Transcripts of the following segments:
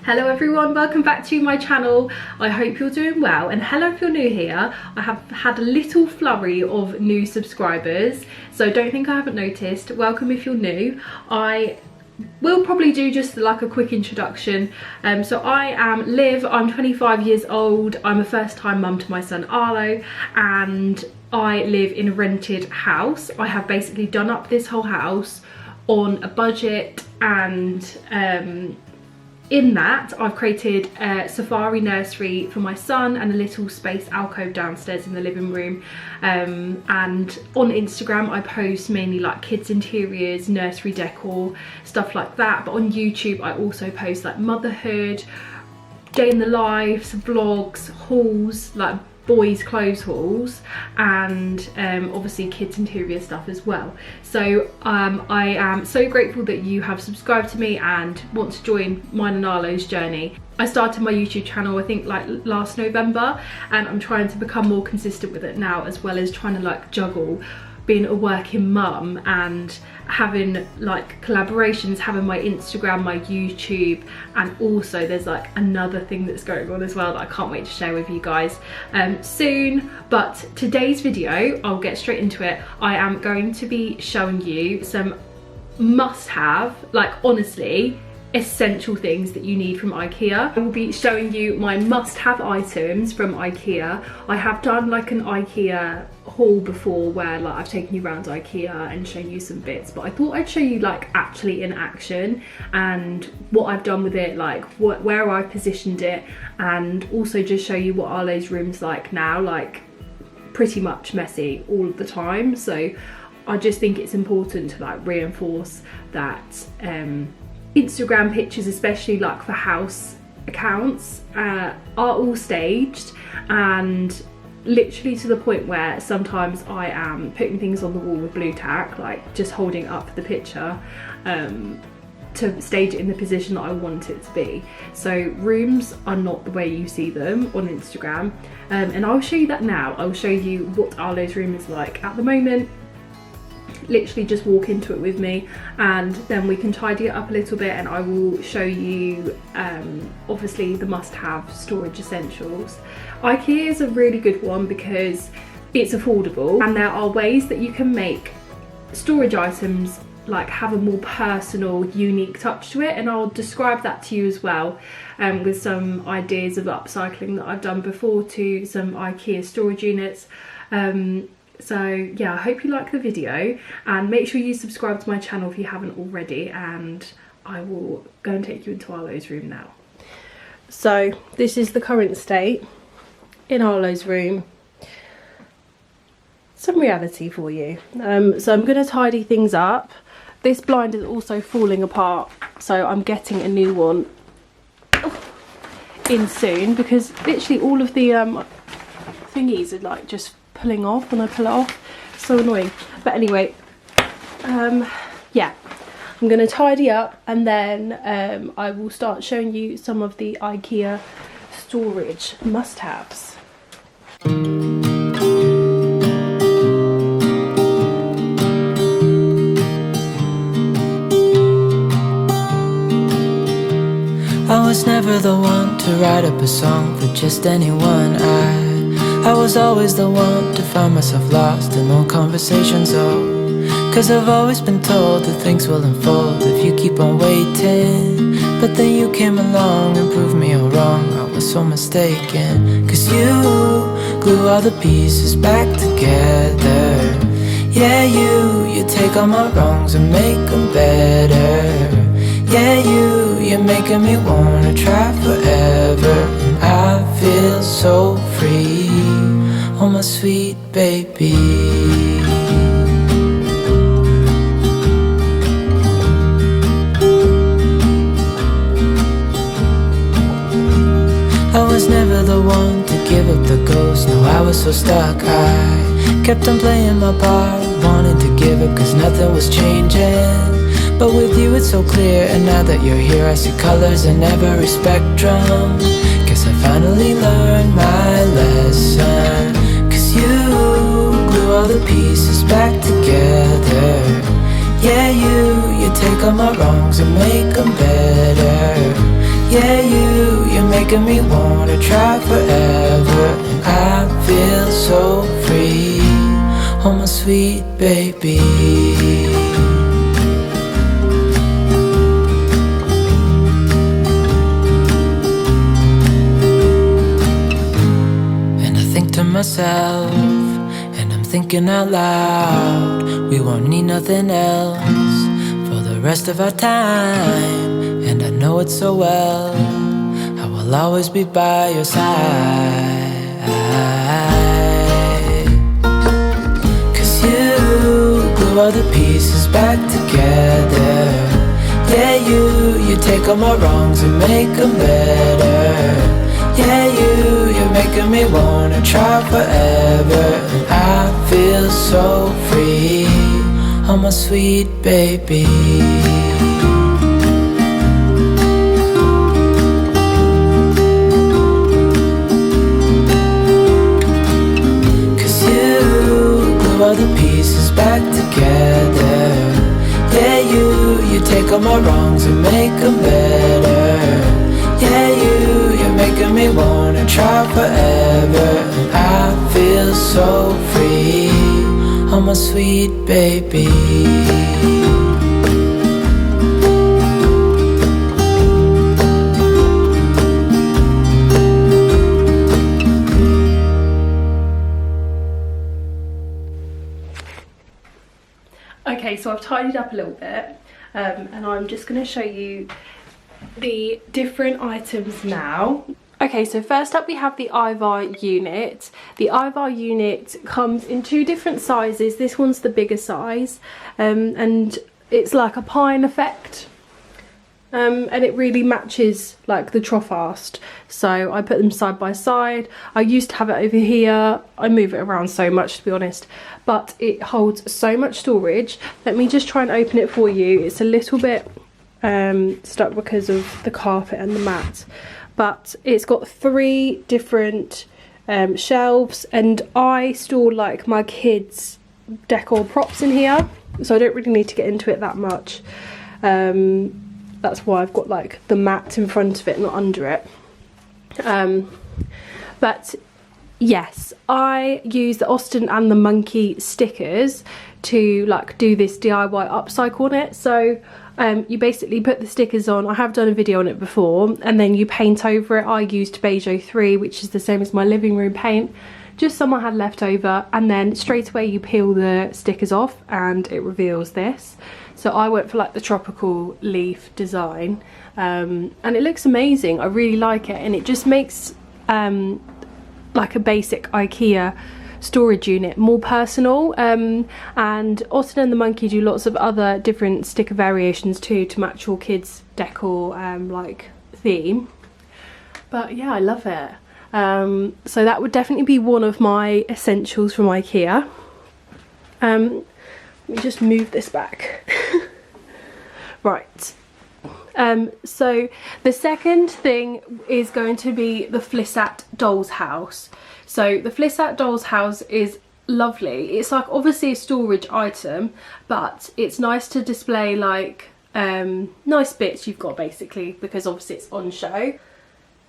Hello everyone, welcome back to my channel. I hope you're doing well, and hello if you're new here. I have had a little flurry of new subscribers, so don't think I haven't noticed. Welcome if you're new. I will probably do just like a quick introduction. So I am Liv, I'm 25 years old, I'm a first time mum to my son Arlo, and I live in a rented house. I have basically done up this whole house on a budget, and in that I've created a safari nursery for my son and a little space alcove downstairs in the living room, and on Instagram I post mainly like kids interiors, nursery decor, stuff like that, but on YouTube I also post like motherhood, day in the lives, vlogs, hauls, like boys clothes hauls, and obviously kids interior stuff as well. So I am so grateful that you have subscribed to me and want to join mine and Arlo's journey. I started my YouTube channel I think like last November, and I'm trying to become more consistent with it now, as well as trying to like juggle being a working mum and having like collaborations, having my Instagram, my YouTube, and also there's like another thing that's going on as well that I can't wait to share with you guys soon. But today's video, I'll get straight into it. I am going to be showing you some must-have, like honestly essential things that you need from Ikea. I will be showing you my must-have items from Ikea. I have done like an Ikea haul before where like I've taken you around Ikea and shown you some bits, but I thought I'd show you like actually in action and what I've done with it, like where I positioned it, and also just show you what Arlo's room's like now, like pretty much messy all of the time. So I just think it's important to like reinforce that Instagram pictures, especially like for house accounts, are all staged, and literally to the point where sometimes I am putting things on the wall with blue tack, like just holding up the picture to stage it in the position that I want it to be. So rooms are not the way you see them on Instagram, and I'll show you that now. I'll show you what Arlo's room is like at the moment. Literally just walk into it with me, and then we can tidy it up a little bit, and I will show you obviously the must-have storage essentials. Ikea is a really good one because it's affordable, and there are ways that you can make storage items like have a more personal, unique touch to it, and I'll describe that to you as well, with some ideas of upcycling that I've done before to some Ikea storage units. So yeah, I hope you like the video, and make sure you subscribe to my channel if you haven't already, and I will go and take you into Arlo's room now. So this is the current state in Arlo's room. Some reality for you. So I'm going to tidy things up. This blind is also falling apart, so I'm getting a new one in soon, because literally all of the thingies are like just pulling off when I pull it off. So annoying. But anyway, yeah, I'm gonna tidy up, and then I will start showing you some of the Ikea storage must-haves. I was never the one to write up a song for just anyone. I was always the one to find myself lost in old conversations, oh, 'cause I've always been told that things will unfold if you keep on waiting. But then you came along and proved me all wrong. I was so mistaken, 'cause you glue all the pieces back together. Yeah, you take all my wrongs and make them better. Yeah, you're making me wanna try forever, and I feel so free, oh my sweet baby. I was never the one to give up the ghost, no, I was so stuck. I kept on playing my part, wanted to give up 'cause nothing was changing. But with you it's so clear, and now that you're here I see colors in every spectrum. Guess I finally learned my lesson, 'cause you glue all the pieces back together. Yeah, you take all my wrongs and make them better. Yeah, you're making me wanna try forever. And I feel so free, oh my sweet baby. And I think to myself, and I'm thinking out loud, we won't need nothing else for the rest of our time. And I know it so well, I will always be by your side. 'Cause you glue all the pieces back together. Yeah, you take all my wrongs and make them better. Yeah, you're making me wanna try forever. And I feel so free, oh my sweet baby. All the pieces back together. Yeah, you take all my wrongs and make them better. Yeah, you're making me wanna try forever. And I feel so free, oh my sweet baby. Okay, so I've tidied up a little bit, and I'm just going to show you the different items now. Okay, so first up we have the Ivar unit. The Ivar unit comes in two different sizes. This one's the bigger size, and it's like a pine effect. And it really matches like the Trofast, so I put them side by side. I used to have it over here. I move it around so much, to be honest, but it holds so much storage. Let me just try and open it for you. It's a little bit stuck because of the carpet and the mat, but it's got 3 different shelves, and I store like my kids decor props in here, so I don't really need to get into it that much. That's why I've got like the mat in front of it, not under it. But yes, I use the Austin and the Monkey stickers to like do this DIY upcycle on it. So you basically put the stickers on. I have done a video on it before, and then you paint over it. I used Beige 03, which is the same as my living room paint, just some I had left over, and then straight away you peel the stickers off and it reveals this. So I went for like the tropical leaf design, and it looks amazing. I really like it, and it just makes like a basic Ikea storage unit more personal. And Austin and the Monkey do lots of other different sticker variations too to match your kids decor like theme. But yeah, I love it. So that would definitely be one of my essentials from Ikea. Let me just move this back. Right. So the second thing is going to be the Flissat doll's house. So the Flissat doll's house is lovely. It's like obviously a storage item, but it's nice to display like nice bits you've got basically, because obviously it's on show.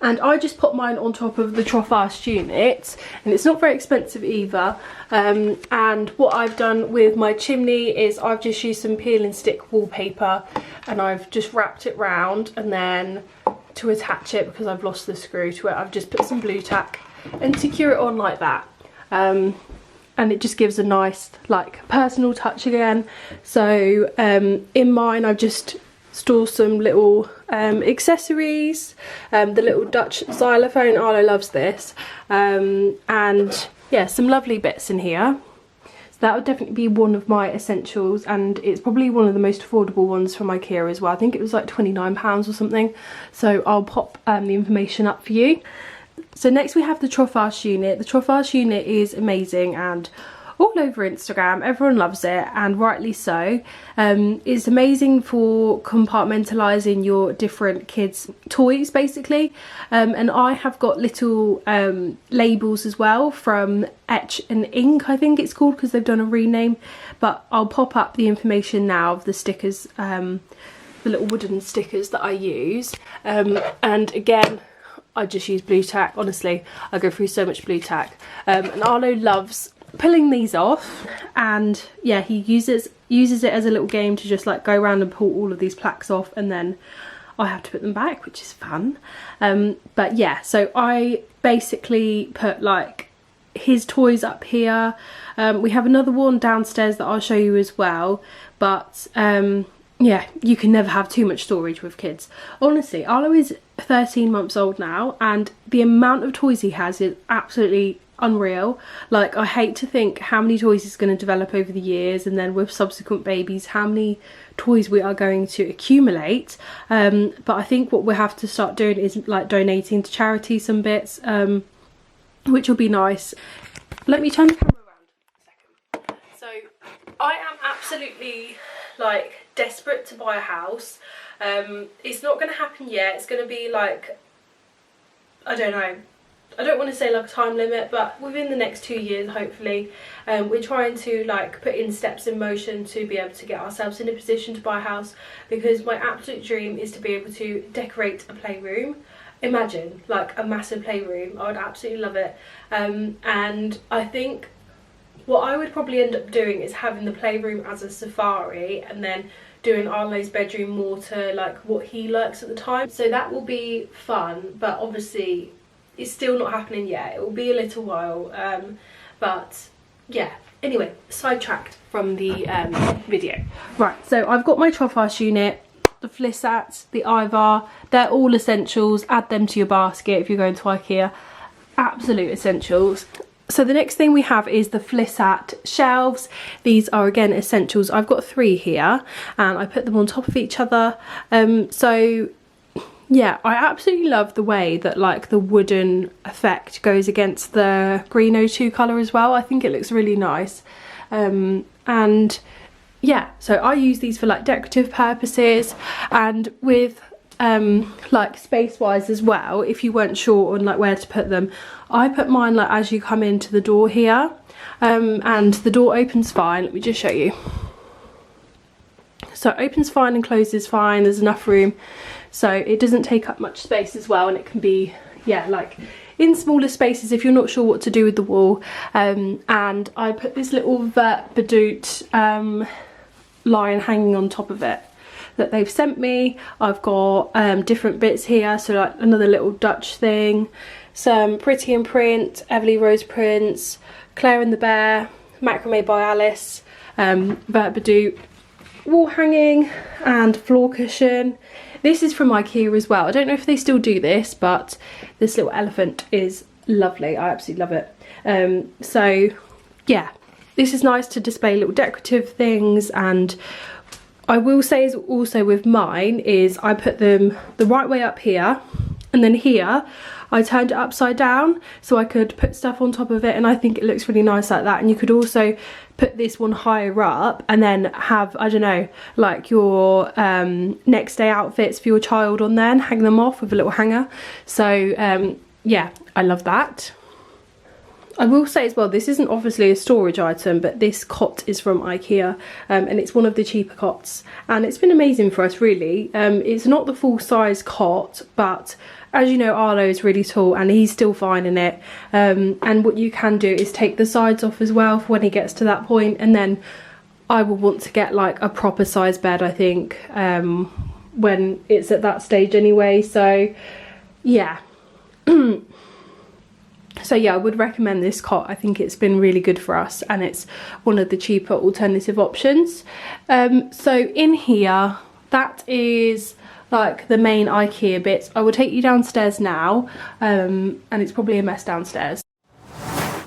And I just put mine on top of the Trofast unit, and it's not very expensive either. And what I've done with my chimney is I've just used some peel and stick wallpaper, and I've just wrapped it round, and then to attach it, because I've lost the screw to it, I've just put some blue tack and secure it on like that. And it just gives a nice like personal touch again. So in mine I've just store some little accessories, the little Dutch xylophone, Arlo loves this, and yeah, some lovely bits in here. So that would definitely be one of my essentials, and it's probably one of the most affordable ones from Ikea as well. I think it was like £29 or something, so I'll pop the information up for you. So next we have the Trofast unit. The Trofast unit is amazing and all over Instagram, everyone loves it, and rightly so. It's amazing for compartmentalising your different kids' toys basically, and I have got little labels as well from Etch and Ink, I think it's called, because they've done a rename, but I'll pop up the information now of the stickers the little wooden stickers that I use. And again, I just use blue tack. Honestly, I go through so much blue tack. And Arlo loves pulling these off, and yeah, he uses it as a little game to just like go around and pull all of these plaques off, and then I have to put them back, which is fun. But yeah, so I basically put like his toys up here. We have another one downstairs that I'll show you as well, but yeah, you can never have too much storage with kids. Honestly, Arlo is 13 months old now, and the amount of toys he has is absolutely unreal. Like, I hate to think how many toys he's going to develop over the years, and then with subsequent babies how many toys we are going to accumulate. But I think what we'll have to start doing is like donating to charity some bits, which will be nice. Let me turn the camera around a second. So I am absolutely like desperate to buy a house. It's not going to happen yet. It's going to be like, I don't know, I don't want to say like a time limit, but within the next 2 years hopefully. We're trying to like put in steps in motion to be able to get ourselves in a position to buy a house, because my absolute dream is to be able to decorate a playroom. Imagine like a massive playroom. I would absolutely love it. And I think what I would probably end up doing is having the playroom as a safari, and then doing Arlo's bedroom more to like what he likes at the time. So that will be fun, but obviously it's still not happening yet. It will be a little while, but yeah. Anyway, sidetracked from the video. Right, so I've got my Trophos unit, the Flissats, the Ivar. They're all essentials. Add them to your basket if you're going to Ikea. Absolute essentials. So the next thing we have is the Flissat shelves. These are again essentials. I've got 3 here, and I put them on top of each other. So yeah, I absolutely love the way that like the wooden effect goes against the green O2 colour as well. I think it looks really nice. And yeah, so I use these for like decorative purposes, and with like space wise as well, if you weren't sure on like where to put them, I put mine like as you come into the door here, and the door opens fine. Let me just show you. So it opens fine and closes fine. There's enough room, so it doesn't take up much space as well, and it can be, yeah, like in smaller spaces if you're not sure what to do with the wall. And I put this little vert badoot line hanging on top of it that they've sent me. I've got different bits here, so like another little Dutch thing, some Pretty in Print, Everly Rose prints, Claire and the Bear, Macrame by Alice, vert badoot, wall hanging, and floor cushion. This is from Ikea as well. I don't know if they still do this, but this little elephant is lovely. I absolutely love it. So yeah, this is nice to display little decorative things. And I will say is also with mine is I put them the right way up here, and then here I turned it upside down so I could put stuff on top of it, and I think it looks really nice like that. And you could also put this one higher up and then have, I don't know, like your next day outfits for your child on there and hang them off with a little hanger. So yeah, I love that. I will say as well, this isn't obviously a storage item, but this cot is from Ikea, and it's one of the cheaper cots, and it's been amazing for us really. It's not the full size cot, but as you know, Arlo is really tall and he's still fine in it. And what you can do is take the sides off as well for when he gets to that point, and then I will want to get like a proper size bed, I think, when it's at that stage anyway. So yeah. So yeah, I would recommend this cot. I think it's been really good for us, and it's one of the cheaper alternative options. So in here, that is like the main Ikea bits. I will take you downstairs now, and it's probably a mess downstairs.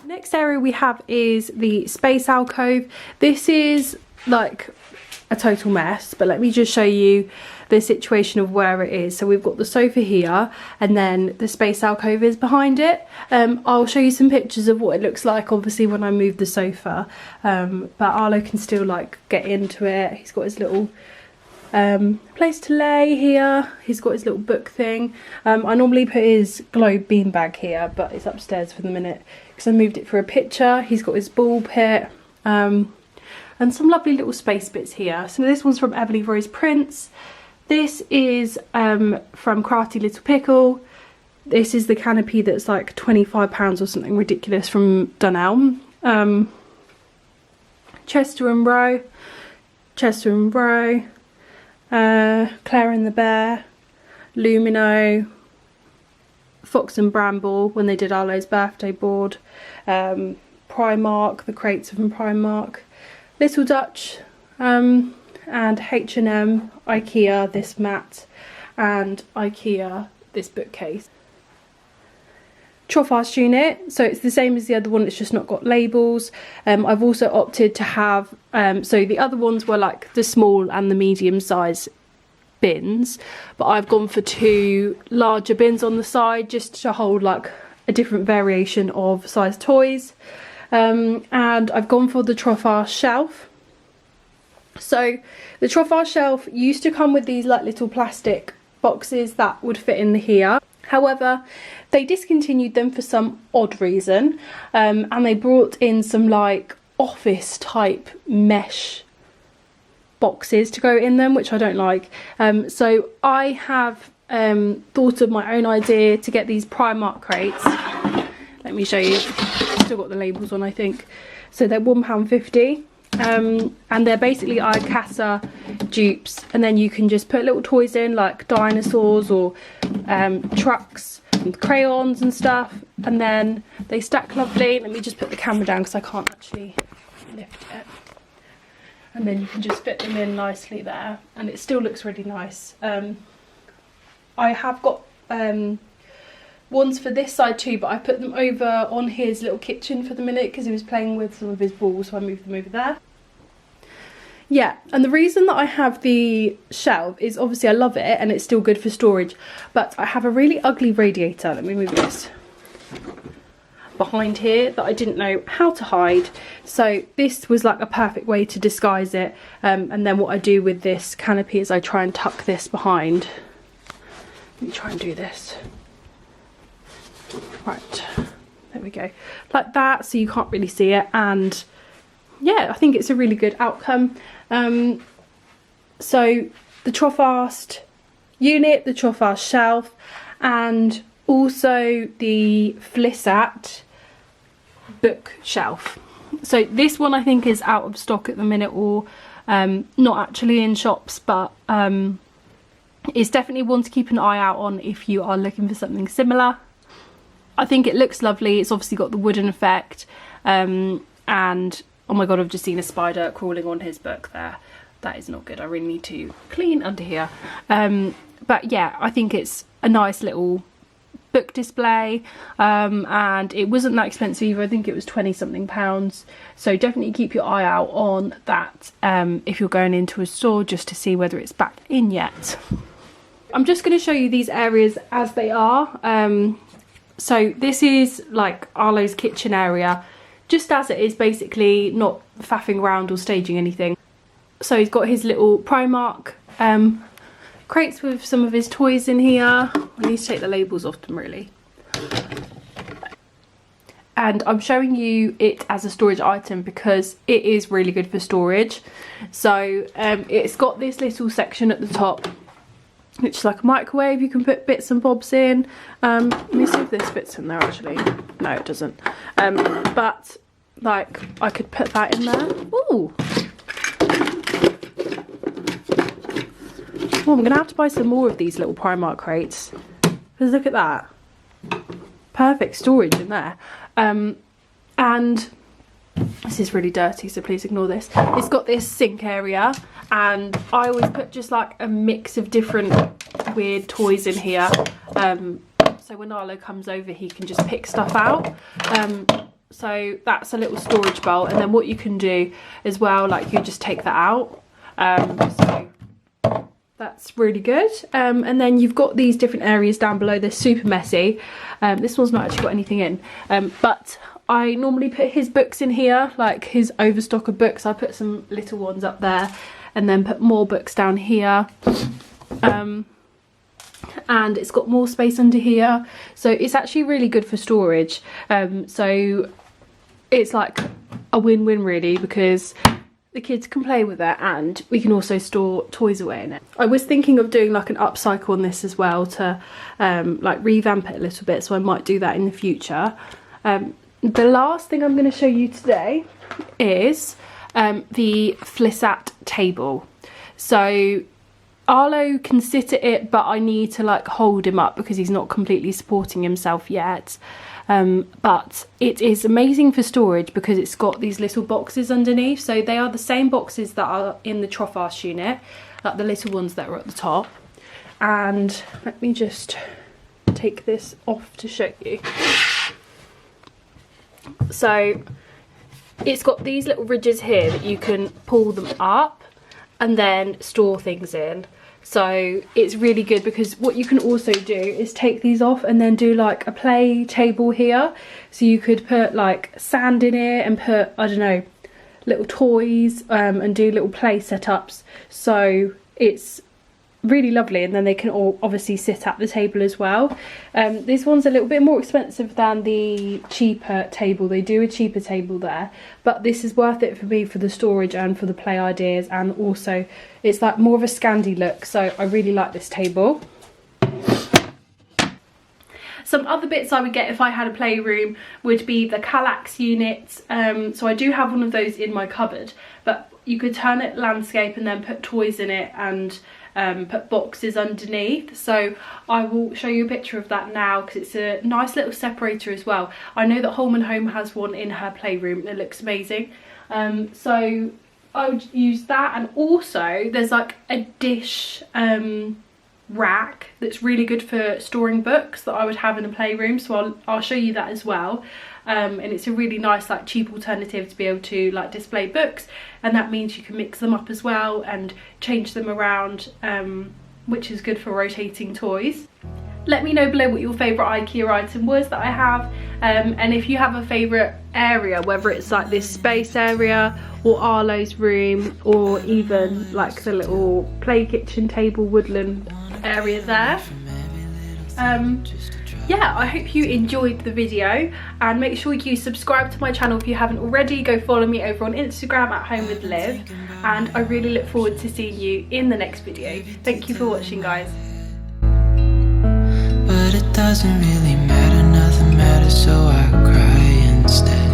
Next area we have is the space alcove. This is like a total mess, but let me just show you the situation of where it is. So we've got the sofa here, and then the space alcove is behind it. I'll show you some pictures of what it looks like obviously when I move the sofa, but Arlo can still like get into it. He's got his little place to lay here. He's got his little book thing. I normally put his globe beanbag here, but it's upstairs for the minute because I moved it for a picture. He's got his ball pit, and some lovely little space bits here. So this one's from Everly Rose Prints. This is from Crafty Little Pickle. This is the canopy that's like £25 or something ridiculous from Dunelm. Chester and Row, Claire and the Bear, Lumino, Fox and Bramble when they did Arlo's birthday board, Primark, the crates from Primark, Little Dutch, and H&M, Ikea this mat, and Ikea this bookcase. Trophast unit, so it's the same as the other one, it's just not got labels. I've also opted to have, so the other ones were like the small and the medium size bins, but I've gone for 2 larger bins on the side just to hold like a different variation of size toys. And I've gone for the Trophast shelf. So the Trophast shelf used to come with these like little plastic boxes that would fit in here. However, they discontinued them for some odd reason, and they brought in some like office type mesh boxes to go in them, which I don't like. So I have thought of my own idea to get these Primark crates. Let me show you. Still got the labels on, I think. So they're £1.50. And they're basically Iacassa dupes, and then you can just put little toys in like dinosaurs or trucks and crayons and stuff, and then they stack lovely. Let me just put the camera down because I can't actually lift it, and then you can just fit them in nicely there, and it still looks really nice. I have got ones for this side too, but I put them over on his little kitchen for the minute because he was playing with some of his balls, so I moved them over there. Yeah, and the reason that I have the shelf is obviously I love it and it's still good for storage, but I have a really ugly radiator. Let me move this behind here that I didn't know how to hide, so this was like a perfect way to disguise it. And then what I do with this canopy is I try and tuck this behind. Let me try and do this. Right, there we go, like that, so you can't really see it, and yeah, I think it's a really good outcome. So the Trophast unit, the Trophast shelf, and also the Flissat bookshelf. So this one I think is out of stock at the minute, or not actually in shops, but it's definitely one to keep an eye out on if you are looking for something similar. I think it looks lovely. It's obviously got the wooden effect, and oh my god, I've just seen a spider crawling on his book there. That is not good. I really need to clean under here. But yeah, I think it's a nice little book display, and it wasn't that expensive either. I think it was 20 something pounds, so definitely keep your eye out on that if you're going into a store, just to see whether it's back in yet. I'm just going to show you these areas as they are. So this is like Arlo's kitchen area, just as it is, basically, not faffing around or staging anything. So he's got his little Primark crates with some of his toys in here. I need to take the labels off them really. And I'm showing you it as a storage item because it is really good for storage. So it's got this little section at the top, which is like a microwave. You can put bits and bobs in. Let me see if this fits in there actually. No, it doesn't. But like I could put that in there. Ooh. Oh, I'm gonna have to buy some more of these little Primark crates. Because look at that. Perfect storage in there. And this is really dirty, so please ignore this. It's got this sink area, and I always put just like a mix of different weird toys in here, so when Arlo comes over he can just pick stuff out. So that's a little storage bowl, and then what you can do as well, like you just take that out, so that's really good. And then you've got these different areas down below. They're super messy. This one's not actually got anything in, but I normally put his books in here, like his overstock of books. I put some little ones up there and then put more books down here. And it's got more space under here. So it's actually really good for storage. So it's like a win-win really, because the kids can play with it, and we can also store toys away in it. I was thinking of doing like an upcycle on this as well to like revamp it a little bit, so I might do that in the future. The last thing I'm going to show you today is the Flissat table. So Arlo can sit at it, but I need to like hold him up because he's not completely supporting himself yet. But it is amazing for storage because it's got these little boxes underneath. So they are the same boxes that are in the trough arch unit, like the little ones that are at the top. And let me just take this off to show you. So it's got these little ridges here that you can pull them up and then store things in. So it's really good because what you can also do is take these off and then do like a play table here. So you could put like sand in it and put, I don't know, little toys and do little play setups. So it's really lovely, and then they can all obviously sit at the table as well. This one's a little bit more expensive than the cheaper table. They do a cheaper table there, but this is worth it for me for the storage and for the play ideas, and also it's like more of a Scandi look, so I really like this table. Some other bits I would get if I had a playroom would be the Kallax unit. So I do have one of those in my cupboard, but you could turn it landscape and then put toys in it and put boxes underneath. So I will show you a picture of that now because it's a nice little separator as well. I know that Holman Home has one in her playroom and it looks amazing. So I would use that, and also there's like a dish rack that's really good for storing books that I would have in a playroom, so I'll show you that as well. And it's a really nice like cheap alternative to be able to like display books, and that means you can mix them up as well and change them around, which is good for rotating toys. Let me know below what your favourite IKEA item was that I have, and if you have a favourite area, whether it's like this space area or Arlo's room, or even like the little play kitchen table woodland area there. Yeah, I hope you enjoyed the video, and make sure you subscribe to my channel if you haven't already. Go follow me over on Instagram at Home with Liv, and I really look forward to seeing you in the next video. Thank you for watching, guys. But it doesn't really matter, nothing matters, so I cry instead.